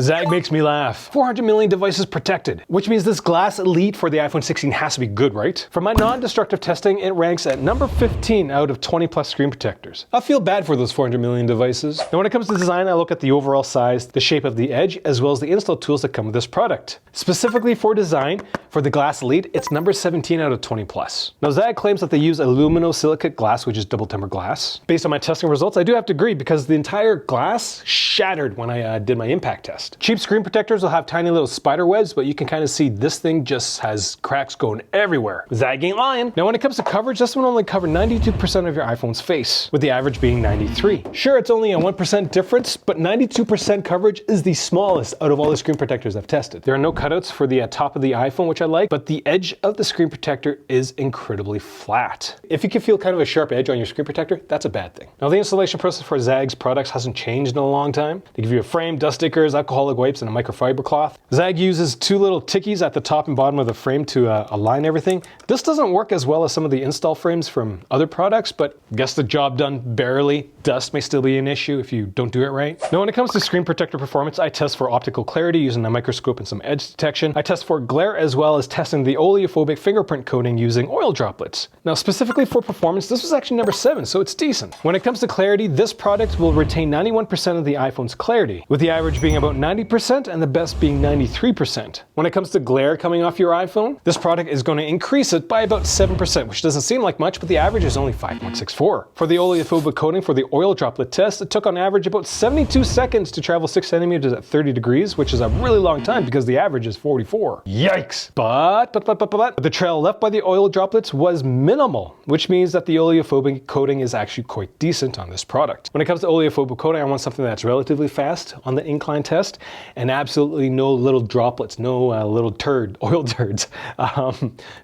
Zagg makes me laugh. 400 million devices protected, which means this Glass Elite for the iPhone 16 has to be good, right? For my non-destructive testing, it ranks at number 15 out of 20 plus screen protectors. I feel bad for those 400 million devices. Now when it comes to design, I look at the overall size, the shape of the edge, as well as the install tools that come with this product. Specifically for design, for the Glass Elite, it's number 17 out of 20 plus. Now Zagg claims that they use aluminosilicate glass, which is double tempered glass. Based on my testing results, I do have to agree because the entire glass shattered when I did my impact test. Cheap screen protectors will have tiny little spider webs, but you can kind of see this thing just has cracks going everywhere. Zagg ain't lying. Now when it comes to coverage, this one only covered 92% of your iPhone's face, with the average being 93. Sure, it's only a 1% difference, but 92% coverage is the smallest out of all the screen protectors I've tested. There are no cutouts for the top of the iPhone, which I like, but the edge of the screen protector is incredibly flat. If you can feel kind of a sharp edge on your screen protector, that's a bad thing. Now the installation process for Zagg's products hasn't changed in a long time. They give you a frame, dust stickers, alcoholic wipes, and a microfiber cloth. Zagg uses two little tickies at the top and bottom of the frame to align everything. This doesn't work as well as some of the install frames from other products, but gets the job done barely. Dust may still be an issue if you don't do it right. Now when it comes to screen protector performance, I test for optical clarity using a microscope and some edge detection. I test for glare as well as testing the oleophobic fingerprint coating using oil droplets. Now specifically for performance, this was actually number 7, so it's decent. When it comes to clarity, this product will retain 91% of the iPhone's clarity, with the average being about 90% and the best being 93%. When it comes to glare coming off your iPhone, this product is going to increase it by about 7%, which doesn't seem like much, but the average is only 5.64. For the oleophobic coating for the oil droplet test, it took on average about 72 seconds to travel 6 centimeters at 30 degrees, which is a really long time because the average is 44. Yikes! But the trail left by the oil droplets was minimal, which means that the oleophobic coating is actually quite decent on this product. When it comes to oleophobic coating, I want something that's relatively fast on the incline test and absolutely no little droplets, no little oil turds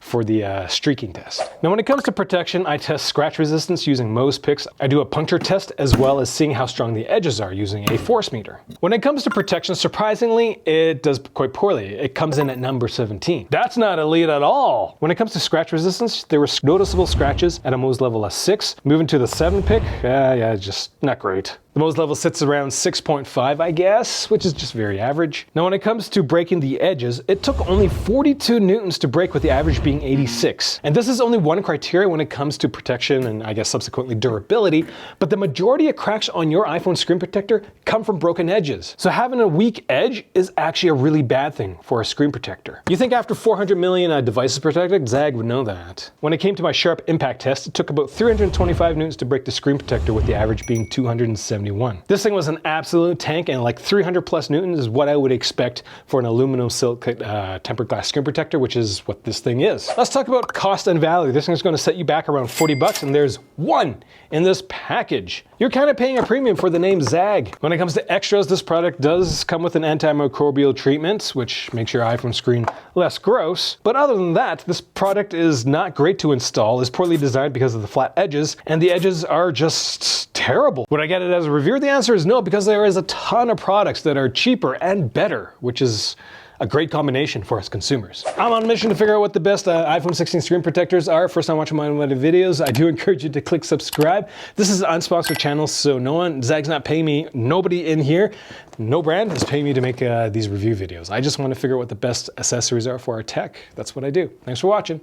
for the streaking test. Now when it comes to protection, I test scratch resistance using Mohs picks. I do a puncture test as well as seeing how strong the edges are using a force meter. When it comes to protection, surprisingly, it does quite poorly. It comes in at number 17. That's not elite at all. When it comes to scratch resistance, there were noticeable scratches at a Mohs level of 6. Moving to the 7 pick, yeah, just not great. The Mohs level sits around 6.5, I guess, which is just very average. Now when it comes to breaking the edges, it took only 42 newtons to break with the average being 86. And this is only one criteria when it comes to protection and I guess subsequently durability, but the majority of cracks on your iPhone screen protector come from broken edges. So having a weak edge is actually a really bad thing for a screen protector. You think after 400 million devices protected, Zagg would know that. When it came to my sharp impact test, it took about 325 newtons to break the screen protector with the average being 270. This thing was an absolute tank, and like 300 plus newtons is what I would expect for an aluminosilicate tempered glass screen protector, which is what this thing is. Let's talk about cost and value. This thing's going to set you back around 40 bucks, and there's one in this package. You're kind of paying a premium for the name Zagg. When it comes to extras, this product does come with an antimicrobial treatment, which makes your iPhone screen less gross. But other than that, this product is not great to install, is poorly designed because of the flat edges, and the edges are just terrible. Would I get it as a reviewer? The answer is no, because there is a ton of products that are cheaper and better, which is a great combination for us consumers. I'm on a mission to figure out what the best iPhone 16 screen protectors are. First time watching my videos, I do encourage you to click subscribe. This is an unsponsored channel, so Zagg's not paying me. Nobody in here, no brand is paying me to make these review videos. I just want to figure out what the best accessories are for our tech. That's what I do. Thanks for watching.